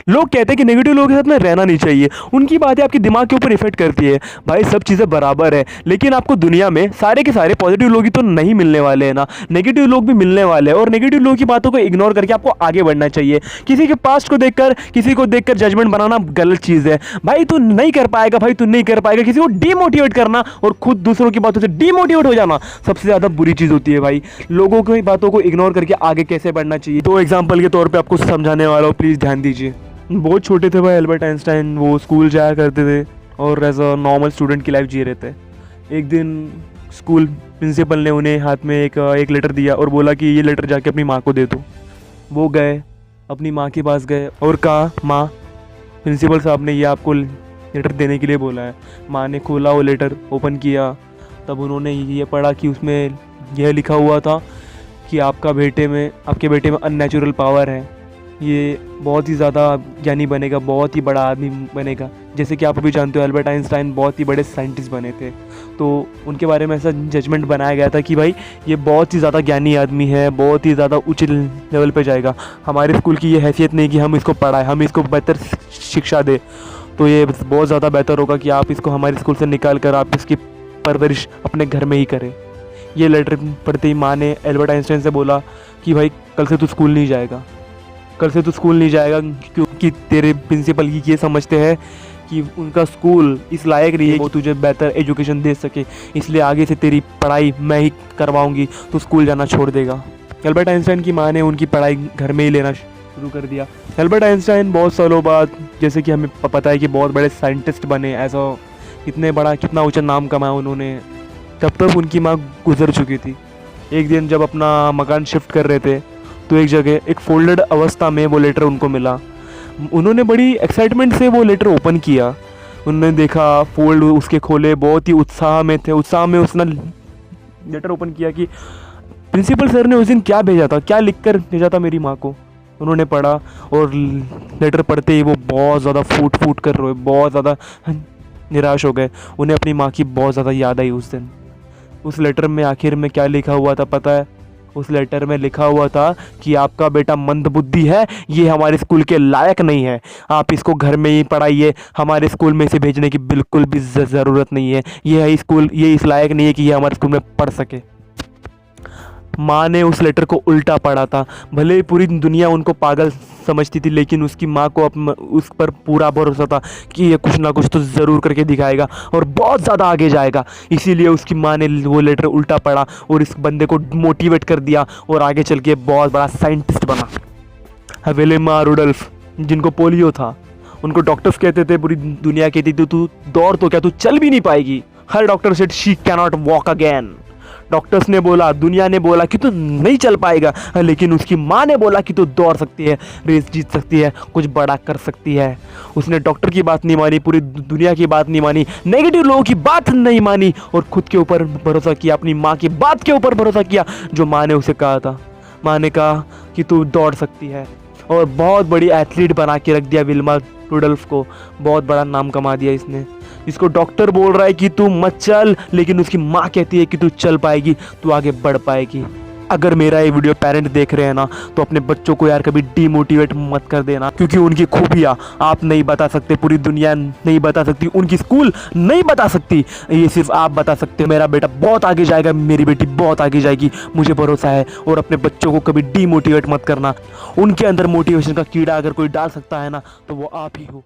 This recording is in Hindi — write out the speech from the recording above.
लोग कहते हैं कि नेगेटिव लोगों के साथ में रहना नहीं चाहिए, उनकी बातें आपके दिमाग के ऊपर इफेक्ट करती है। भाई सब चीज़ें बराबर है, लेकिन आपको दुनिया में सारे के सारे पॉजिटिव लोग ही तो नहीं मिलने वाले हैं ना, नेगेटिव लोग भी मिलने वाले हैं। और नेगेटिव लोगों की बातों को इग्नोर करके आपको आगे बढ़ना चाहिए। किसी के पास्ट को देखकर, किसी को देखकर जजमेंट बनाना गलत चीज़ है। भाई तू नहीं कर पाएगा, भाई तू नहीं कर पाएगा, किसी को डीमोटिवेट करना और खुद दूसरों की बातों से डीमोटिवेट हो जाना सबसे ज़्यादा बुरी चीज़ होती है। भाई लोगों की बातों को इग्नोर करके आगे कैसे बढ़ना चाहिए, तो एग्जाम्पल के तौर पर आपको समझाने वाला हूँ, प्लीज़ ध्यान दीजिए। बहुत छोटे थे भाई एल्बर्ट आइंस्टाइन, वो स्कूल जाया करते थे और एज अ नॉर्मल स्टूडेंट की लाइफ जी रहे थे। एक दिन स्कूल प्रिंसिपल ने उन्हें हाथ में एक लेटर दिया और बोला कि ये लेटर जाके अपनी माँ को दे दो। वो गए, अपनी माँ के पास गए और कहा, माँ प्रिंसिपल साहब ने ये आपको लेटर देने के लिए बोला है। माँ ने खोला वो लेटर, ओपन किया, तब उन्होंने ये पढ़ा कि उसमें यह लिखा हुआ था कि आपके बेटे में अननेचुरल पावर है, ये बहुत ही ज़्यादा ज्ञानी बनेगा, बहुत ही बड़ा आदमी बनेगा। जैसे कि आप अभी जानते हो एल्बर्ट आइंस्टाइन बहुत ही बड़े साइंटिस्ट बने थे, तो उनके बारे में ऐसा जजमेंट बनाया गया था कि भाई ये बहुत ही ज़्यादा ज्ञानी आदमी है, बहुत ही ज़्यादा ऊंचे लेवल पे जाएगा। हमारे स्कूल की ये हैसियत नहीं कि हम इसको पढ़ाएं, हम इसको बेहतर शिक्षा दें, तो ये बहुत ज़्यादा बेहतर होगा कि आप इसको हमारे स्कूल से निकाल कर आप इसकी परवरिश अपने घर में ही करें। ये लेटर पढ़ते ही माँ ने एल्बर्ट आइंस्टाइन से बोला कि भाई कल से तू स्कूल नहीं जाएगा, कल से तू स्कूल नहीं जाएगा, क्योंकि तेरे प्रिंसिपल ये समझते हैं कि उनका स्कूल इस लायक नहीं है वो तुझे बेहतर एजुकेशन दे सके, इसलिए आगे से तेरी पढ़ाई मैं ही करवाऊंगी, तो स्कूल जाना छोड़ देगा। एल्बर्ट आइंस्टाइन की माँ ने उनकी पढ़ाई घर में ही लेना शुरू कर दिया। एल्बर्ट आइंस्टाइन बहुत सालों बाद, जैसे कि हमें पता है कि बहुत बड़े साइंटिस्ट बने, ऐसा कितना ऊंचा नाम कमाया उन्होंने, तब तक उनकी माँ गुजर चुकी थी। एक दिन जब अपना मकान शिफ्ट कर रहे थे तो एक जगह एक फोल्डेड अवस्था में वो लेटर उनको मिला। उन्होंने बड़ी एक्साइटमेंट से वो लेटर ओपन किया, उन्होंने देखा, फोल्ड उसके खोले, बहुत ही उत्साह में उसने लेटर ओपन किया कि प्रिंसिपल सर ने उस दिन क्या भेजा था, क्या लिखकर भेजा था मेरी माँ को। उन्होंने पढ़ा और लेटर पढ़ते ही वो बहुत ज़्यादा फूट कर रोए, बहुत ज़्यादा निराश हो गए। उन्हें अपनी माँ की बहुत ज़्यादा याद आई उस दिन। उस लेटर में आखिर में क्या लिखा हुआ था पता है? उस लेटर में लिखा हुआ था कि आपका बेटा मंदबुद्धि है, ये हमारे स्कूल के लायक नहीं है, आप इसको घर में ही पढ़ाइए, हमारे स्कूल में इसे भेजने की बिल्कुल भी ज़रूरत नहीं है, ये इस लायक नहीं है कि ये हमारे स्कूल में पढ़ सके। माँ ने उस लेटर को उल्टा पढ़ा था। भले ही पूरी दुनिया उनको पागल समझती थी, लेकिन उसकी माँ को उस पर पूरा भरोसा था कि ये कुछ ना कुछ तो ज़रूर करके दिखाएगा और बहुत ज़्यादा आगे जाएगा। इसीलिए उसकी माँ ने वो लेटर उल्टा पढ़ा और इस बंदे को मोटिवेट कर दिया और आगे चल के बहुत बड़ा साइंटिस्ट बना। विलियम रुडोल्फ, जिनको पोलियो था, उनको डॉक्टर्स कहते थे, पूरी दुनिया कहती थी तू दौड़ तो क्या, तू चल भी नहीं पाएगी। Her doctor said she cannot walk again. Doctors ने बोला, दुनिया ने बोला कि तू नहीं चल पाएगा, लेकिन उसकी माँ ने बोला कि तू दौड़ सकती है, रेस जीत सकती है, कुछ बड़ा कर सकती है। उसने डॉक्टर की बात नहीं मानी, पूरी दुनिया की बात नहीं मानी, नेगेटिव लोगों की बात नहीं मानी और खुद के ऊपर भरोसा किया, अपनी माँ की बात के ऊपर भरोसा किया जो माँ ने उसे कहा था। माँ ने कहा कि तू दौड़ सकती है और बहुत बड़ी एथलीट बना के रख दिया विल्मा रुडोल्फ को, बहुत बड़ा नाम कमा दिया इसने। इसको डॉक्टर बोल रहा है कि तू मत चल, लेकिन उसकी माँ कहती है कि तू चल पाएगी, तू आगे बढ़ पाएगी। अगर मेरा ये वीडियो पेरेंट देख रहे हैं ना, तो अपने बच्चों को यार कभी डीमोटिवेट मत कर देना, क्योंकि उनकी खूबियाँ आप नहीं बता सकते, पूरी दुनिया नहीं बता सकती, उनकी स्कूल नहीं बता सकती, ये सिर्फ आप बता सकते हो। मेरा बेटा बहुत आगे जाएगा, मेरी बेटी बहुत आगे जाएगी, मुझे भरोसा है। और अपने बच्चों को कभी डीमोटिवेट मत करना, उनके अंदर मोटिवेशन का कीड़ा अगर कोई डाल सकता है ना, तो वो आप ही हो।